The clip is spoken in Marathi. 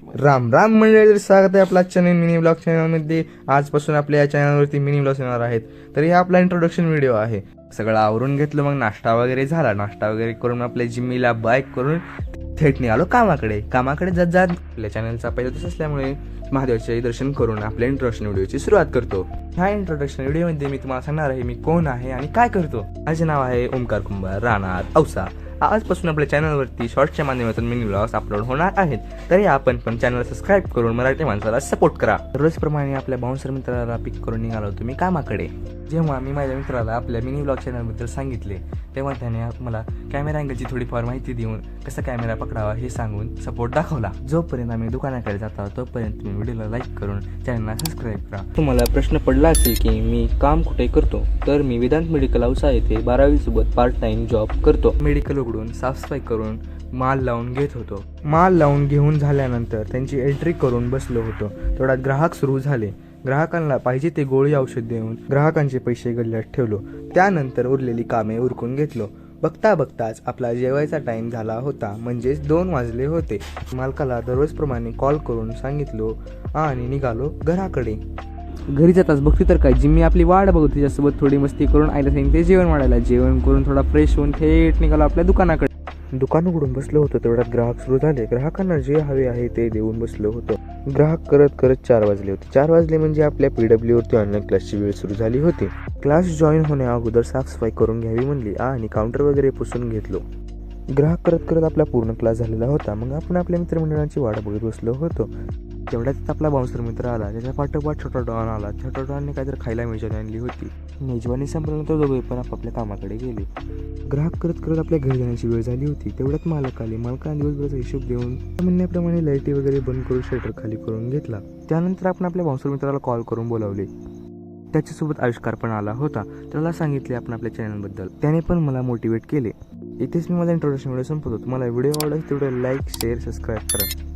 राम राम मंडळी, स्वागत आहे आपला आजच्या नवीन मिनी ब्लॉग चॅनलमध्ये. आजपासून आपल्या या चॅनलवरती मिनी ब्लॉग्स येणार आहेत. तर हा आपला इंट्रोडक्शन व्हिडिओ आहे. सगळं आवरून घेतलं, मग नाश्ता वगैरे झाला. नाश्ता वगैरे करून आपल्या जिम्मीला बाईक करून थेट निघालो कामाकडे जात जात आपल्या चॅनलचा पहिला दिवस असल्यामुळे महादेवाचे दर्शन करून आपल्या इंट्रोडक्शन व्हिडिओची सुरुवात करतो. ह्या इंट्रोडक्शन व्हिडिओमध्ये मी तुम्हाला सांगणार आहे मी कोण आहे आणि काय करतो. माझे नाव आहे ओमकार कुंभार, राहणार औसा. आजपासून आपल्या चॅनलवरती शॉर्ट्सच्या माध्यमातून मिनी ब्लॉग्स अपलोड होणार आहेत. तरी आपण पण चॅनल सबस्क्राईब करून मराठी माणसाला सपोर्ट करा. रोजप्रमाणे आपल्या बाउन्सर मित्राला पिक करून निघालो होतो मी कामाकडे. जेव्हा मी माझ्या मित्राला आपल्या मिनी ब्लॉग चॅनलबद्दल सांगितले तेव्हा त्याने मला कॅमेरा अँगलची थोडीफार माहिती देऊन कसा कॅमेरा पकडावा हे सांगून सपोर्ट दाखवला. जोपर्यंत आम्ही दुकानाकडे जातो तोपर्यंत तुम्ही व्हिडिओला लाईक करून चॅनलला सबस्क्राईब करा. तुम्हाला प्रश्न पडला असेल की मी काम कुठे करतो, तर मी वेदांत मेडिकल औसा येथे 12वी सोबत पार्ट टाइम जॉब करतो. मेडिकल उघडून साफसफाई करून माल लावून घेत होतो. माल लावून घेऊन झाल्यानंतर त्यांची एंट्री करून बसलो होतो. तेवढ्यात ग्राहक सुरू झाले. ग्राहकांना पाहिजे ते गोळी औषध देऊन ग्राहकांचे पैसे गल्ल्यात ठेवलो. त्यानंतर उरलेली कामे उरकून घेतलो. बघताच आपला जेवायचा टाइम झाला होता, म्हणजेच 2 वाजले होते. मालकाला दररोजप्रमाणे कॉल करून सांगितलो आणि निघालो घराकडे. घरी जाताच बघते तर काय जिम्मी आपली वाट बघते. त्याच्यासोबत थोडी मस्ती करून आईला सांगितले जेवण वाढायला. जेवण करून थोडा फ्रेश होऊन थेट निघालो आपल्या दुकानाकडे. दुकान उघडून बसलो होतो. तेवढ्यात ग्राहक सुरू झाले. ग्राहकांना जे हवे आहे ते देऊन बसलो होतो. ग्राहक करत 4 वाजले होते. 4 वाजले म्हणजे आपल्या PW वरती ऑनलाईन क्लासची वेळ सुरू झाली होती. क्लास जॉईन होण्या अगोदर साफसफाई करून घ्यावी म्हणली आणि काउंटर वगैरे पुसून घेतलो. ग्राहक करत आपला पूर्ण क्लास झालेला होता. मग आपण आपल्या मित्रमंडळांची वाट बघत बसलो होतो. तेवढ्यात आपला बाउन्सर मित्र आला. त्याच्या पाठोपाठ छोटा डॉन आला. छोटा डॉनने काहीतरी खायला मेजवानी आणली होती. मेजवानी संपल्यानंतर दोघे पण आपापल्या कामाकडे गेले. ग्राहक करत आपल्या घरी जाण्याची वेळ झाली होती. तेवढ्यात मालक आले. मालकाने दिवसभराचा हिशोब देऊन म्हणण्याप्रमाणे लाईटी वगैरे बंद करून शटर खाली करून घेतला. त्यानंतर आपण आपल्या बाउन्सर मित्राला कॉल करून बोलावले. त्याच्यासोबत आविष्कार पण आला होता. त्याला सांगितले आपण आपल्या चॅनलबद्दल. त्याने पण मला मोटिवेट केले. इथेच मी माझा इंट्रोडक्शन व्हिडिओ संपवतो. तुम्हाला व्हिडिओ आवडला तेवढं लाईक, शेअर, सबस्क्राईब करा.